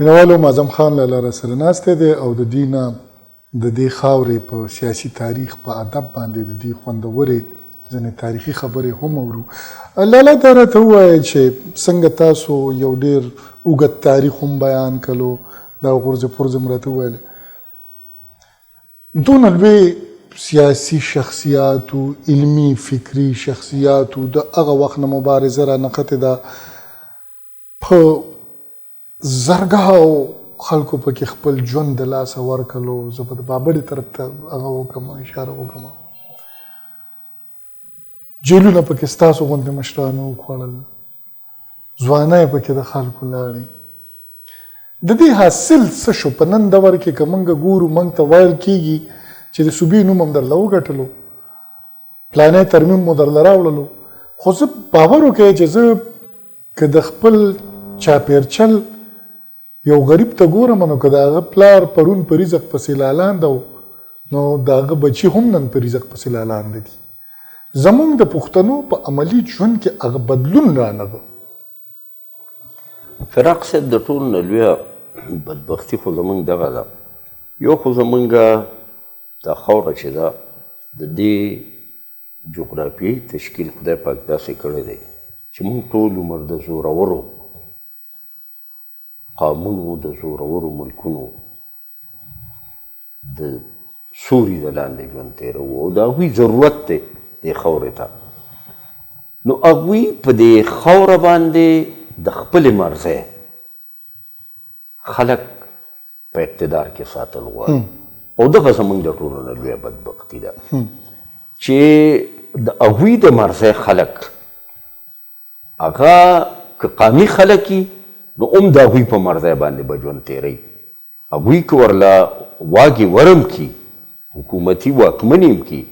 مینوالو معظم خان لاله راسره ناستی دی او د دې نه د دې خاورې په سیاسي تاریخ په ادب باندې د دې خوندورې ځینې تاریخي خبرې هم اورو. لاله دا راته ووایه چې څنګه تاسو یو ډېر اوږد تاریخ هم بیان کړلو، دا غورځې پرځې م راته وویلې. دونه لوی سیاسي شخصیاتو، علمي فکري شخصیاتو د هغه وخت نه مبارزه را نقطې ده، په زرګاو خلکو پکې خپل ژوند د لاسه ورکړلو. زه به د بابړې طرف ته هغه وکړم، اشاره وکړم. جیلونه پکې ستاسو غوندې مشرانو وخوړل، ځوانۍ پکې د خلکو لاړې. د دې حاصل څه شو په نن دور کې؟ که موږ ګورو، موږ ته ویل کېږي چې د صوبې نوم هم درله وګټلو، پلانې ترمیم مو درله راوړلو. خو زه باور وکړئ چې زه که د خپل چاپېرچل یو غریب ته ګورم، نو که د هغه پلار پرون په رزق پسې لالانده و، نو د هغه بچي هم نن په رزق پسې لالانده دي. زمونږ د پښتنو په عملي ژوند کې هغه بدلون رانغه. فراق صاحب، د ټول نه لویه بدبختي خو زمونږ دغه ده. یو خو زمونږ دا خاوره چې ده، د دې جغرافیایي تشکیل خدای پاک داسې کړی دی چې مونږ ټول عمر د زورورو قامونو، د زورورو ملکونو د سوري د لاندې ژوند تېروو، او د هغوی ضرورت دی دې خاورې ته. نو هغوی په دې خاوره باندې د خپلې مرضۍ خلک په اقتدار کې ساتل غواړي. او دغه زموږ د ټولو نه لویه بدبختي ده چې د هغوی د مرضۍ خلک هغه که قامي خلک وي، نو هم د هغوی په مرضۍ باندې به ژوند تېروي. هغوی که ورله واګې ورم کي، حکومتي واکمن یې کي،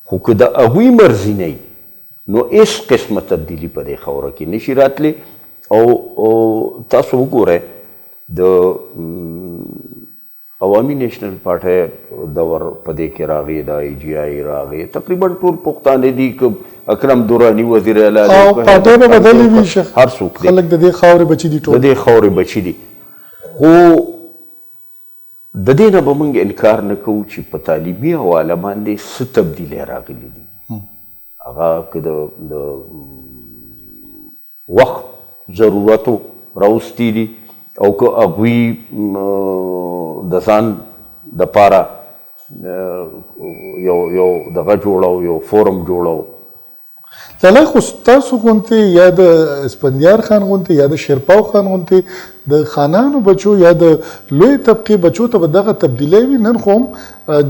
خو که د هغوی مرضي نه وي، نو هېڅ قسمه تبدیلي په دې خاوره کې نشي راتلی. او تاسو وګورئ، د عوامي نیشنل پارټۍ دور په دې کې راغی، د آی جی آی راغی، تقریبا ټول پښتانه دي، که اکرم دوراني وزیر اعلی دی، پارټۍ به بدلې وي، هر څوک دی، خلک د دې خاورې بچي دي، ټول د دې خاورې بچي دي. خو د دې نه به موږ انکار نه کوو چې په تعلیمي حواله باندې څه تبدیلی راغلي دي. هغه که د وخت ضرورتو راوستي دي، او که هغوی د ځان دپاره یو دغه جوړو، یو فورم جوړو. لاله، خو ستاسو غوندې یا د اسفندیار خان غوندې یا د شیرپاو خان غوندې د خانانو بچو یا د لوی طبقې بچو ته به دغه تبدیلی وي. نن خو هم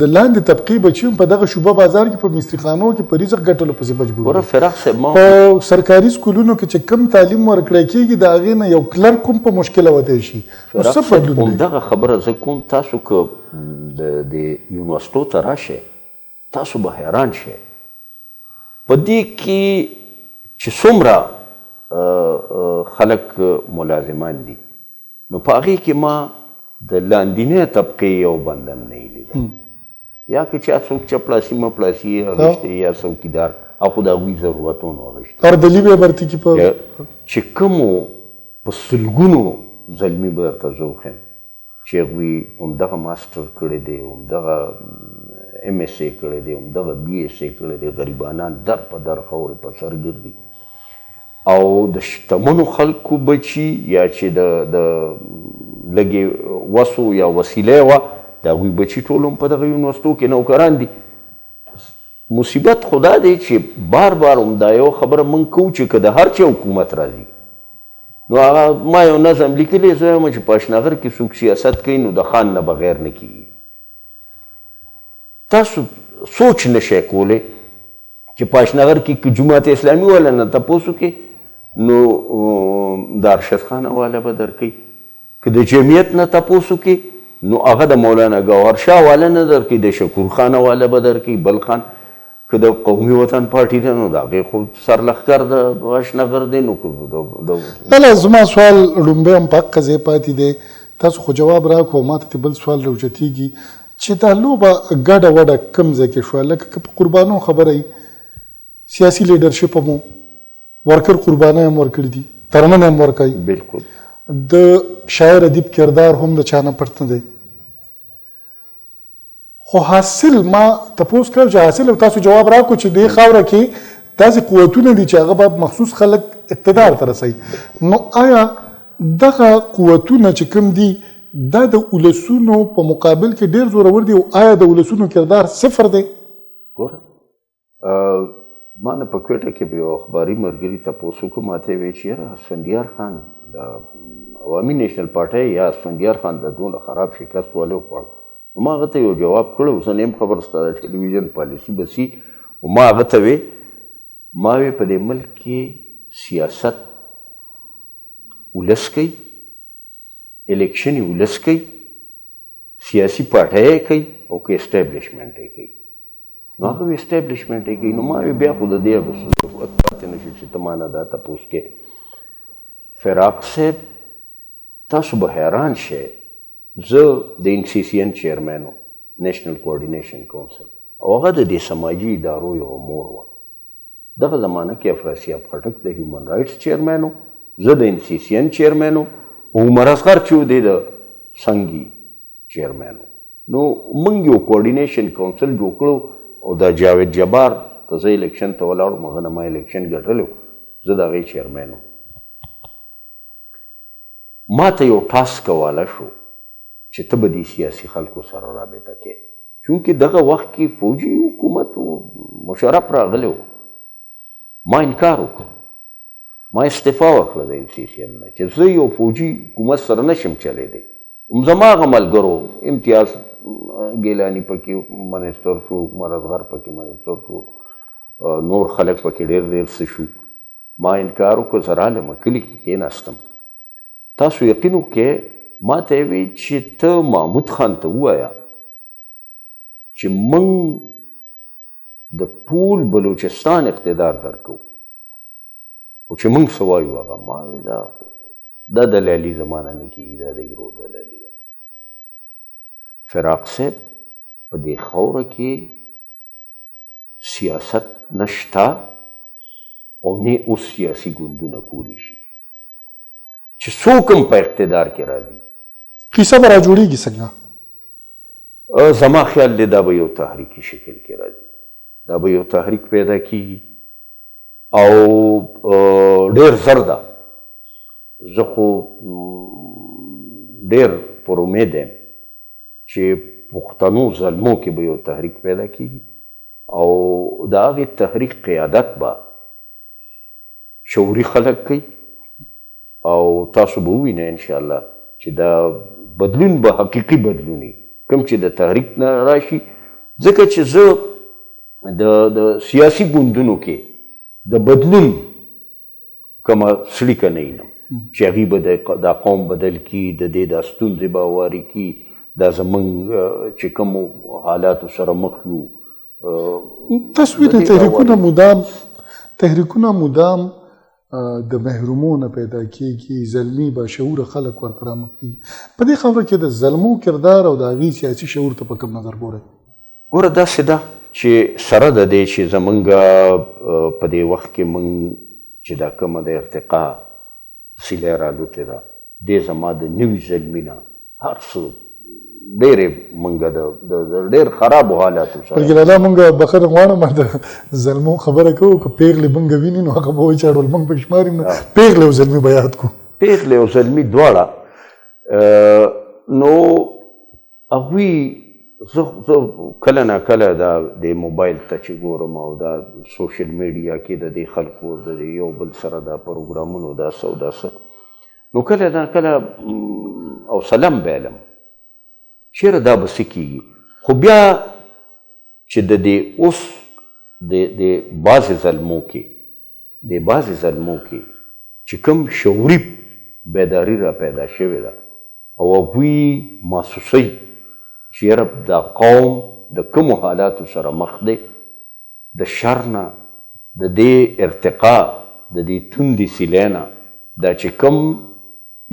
د لاندې طبقې بچي هم په دغه شوبه بازار کې په مستریخانو کې په رزق ګټلو پسې مجبور دي. فراق صاحب، په سرکاري سکولونو کې چې کم تعلیم ورکړی کېږي، د هغې نه یو کلرک هم په مشکله وتی شي. فراق صاحب، همدغه خبره زه کوم. تاسو که د یونیورسټو ته راشئ، تاسو به حیران شئ په دې کې چې څومره خلک ملازمان دي. نو په هغې کې ما د لاندینۍ طبقې یو بندم نه یې لیدل، یا که چا څوک چپړاسي مپړاسي اغوښتی یا څوکیدار، او خو د هغوی ضرورتونه اغوښتي. اردلي به یې برتي کي چې کومو په سلګونو زلمي به درته زه وښیم چې هغوی همدغه ماسټر کړی دی، همدغه ایم ایس ای کړی دی، همدغه بي ایس ای کړی دی، غریبانان در په در خاورې په سر ګرځي. او د شتمنو خلکو بچي یا چې د لږې وسو یا وسیلې وه، د هغوی بچي ټول هم په دغه یونیورسټو کې نوکران دي. مصیبت خو دا دی چې بار بار هم دا یو خبره موږ کوو چې که د هر چا حکومت راځي، نو هغه ما یو نظم لیکلی، زه وایم چې په اشنغر کې څوک سیاست کوي، نو د خان نه بغیر نه کېږي. تاسو سوچ نشئ کولی چې په اشنغر کې که جماعت اسلامي والا نه تپوس وکړي، نو د ارشد خان والا به درکوي. که د جمعیت نه تپوس وکړي، نو هغه د مولانا ګوهر شاه والا نه درکوي، د شکور خان والا به درکوي، بل خان. که د قومي وطن پارټي ده، نو د هغې خو سرلښکر د اشنغر دی. نو لاله، زما سوال لومبی هم په حقه ځای پاتې دی. تاسو خو جواب راکړو، ما ته بل سوال راوچتېږي چې دا لوبه ګډه وډه کوم ځای کې شوه؟ لکه که په قربانو خبره وي، سیاسي لیډرشپ هم ورکړ، قربانۍ هم ورکړي دي، ترمنې هم ورکوي. بالکل. د شاعر ادیب کردار هم د چا نه پټ نه دی. خو حاصل ما تپوس کړ چې حاصل او تاسو جواب راکړو چې دې خاوره کې داسې قوتونه دي چې هغه به مخصوص خلک اقتدار ته رسوي. نو آیا دغه قوتونه چې کوم دي دا د ولسونو په مقابل کې ډېر زورور دي او آیا د ولسونو کردار صفر دی؟ ګوره ما نه په کوټه کې به یو اخباري ملګري تپوس وکړو، ما ته یې ویل چې یاره اسفندیار خان د عوامي نیشنل پارټۍ یا اسفندیار خان د دونه خراب شکست ولې وخوړ. ما هغه ته یو جواب کړی، اوس نه یم خبر ستا د ټلویزیون پالیسي بسي. ما هغه ته وی ما وی په دې ملک کې سیاست ولس کوي، الیکشن یې ولس کوي، سیاسي پارټۍ یې کوي او که اسټابلیشمنټ یې کوي. نو هغه وی اسټابلیشمنټ یې کوي. نو ما وی بیا خو د دې ضرورت پاتې نه شو چې ته ما نه دا تپوس کې. فراق صاحب تاسو به حیران شئ، زه د NCCN چیرمن وم، نیشنل کوارډینیشن کونسل، او هغه د دې سماجي ادارو یو مور وه. دغه زمانه کې افراسیاب خټک د هیومن رایټس چیرمن و، زه د NCCN چیرمن وم، عمر اصغر چې و دی د سنګي چیرمن و. نو موږ یو کوارډینیشن کونسل جوړ کړو او د جاوید جبار ته زه الیکشن ته ولاړم، هغه نه ما الیکشن ګټلی و، زه د هغې چیرمن وم. ما ته یو ټاسک حواله شو چې ته به دې سیاسي خلکو سره رابطه کې، چونکې دغه وخت کې فوجي حکومت و، مشرف راغلی و. ما انکار وکړ، ما استعفا ورکړه د NCCN نه چې زه یو فوجي حکومت سره نشم چلیدی. زما هغه ملګرو امتیاز ګیلاني پکې منسټر شو، عمر اصغر پکې منسټر شو، نور خلک پکې ډېر ډېر څه شو. ما انکار وکړ، زه رالم کلي کې کېناستم. تاسو یقین وکړئ ما ته یې وی چې ته محمود خان ته ووایه چې موږ د ټول بلوچستان اقتدار درکو، خو چې موږ څه وایو هغه. ما وی دا دلالي زمانه نه کېږي، دا د ګرو دلالي ده. فراق صاحب په دې خاوره کې سیاست نشته او نه اوس سیاسي ګوندونه کولی شي چې څوک هم په اقتدار کې راځي. کیسه به را جوړېږي څنګه؟ زما خیال دی دا به یو تحریکي شکل کې راځي، دا به یو تحریک پیدا کیږي او ډېر زر ده. زه خو ډېر پر امید یم چې پښتنو زلمو کې به یو تحریک پیدا کیږي او د هغې تحریک قیادت به شعوري خلک کوي او تاسو به ووینئ انشاءالله چې دا بدلون به حقیقي بدلون وي، کوم چې د تحریک نه راشي. ځکه چې زه د سیاسي ګوندونو کې د بدلون کومه سړیکه نه وینم چې هغوی به دا قوم بدل کړي، د دې دا ستونزې به هوارې کړي، دا زموږ چې کومو حالاتو سره مخ یو. تاسو وینئ تحریکونه مدام د محرومونه پیدا کېږي، زلمي باشعوره خلک ورته رامخ کېږي. په دې خبره کې د زلمو کردار او د هغې سیاسي شعور ته په کوم نظر ګورئ؟ ګوره داسې ده چې سره د دې چې زمونږ په دې وخت کې مونږ چې دا کومه د ارتقا سیلۍ رالوتې ده، دې زما د نوي زلمي نه هر څه ډېرې مونږ د ډېر خرابو حالاتو سره. پرګلاله مونږ بخښنه غواړم د زلمو خبره کوو، که پیغلې مونږ ویني نو هغه به وایي چې اړول مونږ پکې شماریم نه، پیغلې او زلمي به یاد کړو. پیغلې او زلمي دواړه. نو هغوی زه کله نه کله دا د موبایل ته چې ګورم او دا سوشل میډیا کې د دې خلکو د یو بل سره دا پروګرامونو دا څه او دا څه، نو کله نه کله او سلام بیلم چیرې دا به څه کېږي. خو بیا چې د دې اوس د بعضې زلمو کې چې کوم شعوري بیداري را پیدا شوې ده او هغوی محسوسوي چې یاره دا قوم د کومو حالاتو سره مخ دی، د شر نه، د دې ارتقا، د دې توندې سیلۍ نه، دا چې کوم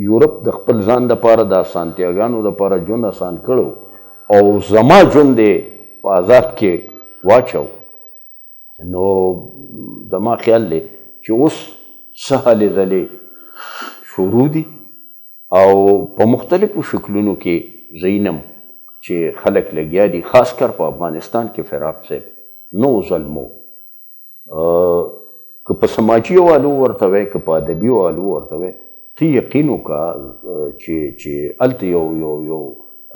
یورپ د خپل ځان دپاره د اسانتیاګانو دپاره ژوند اسان کړو او زما ژوند یې په عذاب کې واچو، نو زما خیال دی چې اوس څه هلې ځلې شروع دي او په مختلفو شکلونو کې زینم چې خلک لګیا دي، خاص کر په افغانستان کې فراق صاحب نو ظلمو، که په سماجي والو ورته وی که په ادبي والو ورته وی، ته یقین وکړه چې هلته یو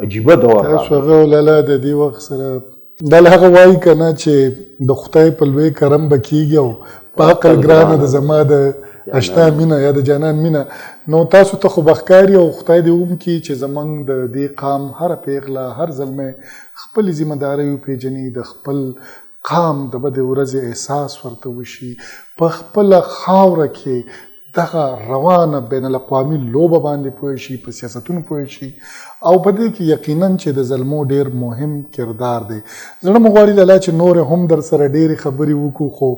عجیبه دور راغلی. تاسو هغه ولاله د دې وخت سره دا له هغه وایي که نه چې د خدای په لوی کرم به کېږي او په عقل ګرانه د زما د اشنا مینه یا د جانان مینه، نو تاسو ته خو به ښکاري او خدای دې وکړي چې زموږ د دې قام هره پیغله هر زلمی خپلې ذمه دارۍ وپېژني، د خپل قام د بدې ورځې احساس ورته وشي، په خپله خاوره کې دغه روانه بین الاقوامي لوبه باندې پوه شي، په سیاستونو پوه شي، او په دې کې یقینا چې د زلمو ډیر مهم کردار دی. زړه مې غواړي لاله چې نور هم در سره ډېرې خبرې وکړو، خو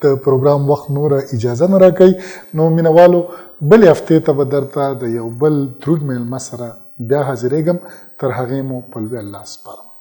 د پروګرام وخت نوره اجازه نه راکوي. نو مینوالو بلې هفتې ته به درته د یو بل دروند میلمه سره بیا حاضرېږم، تر هغې مو په لوی الله سپارم.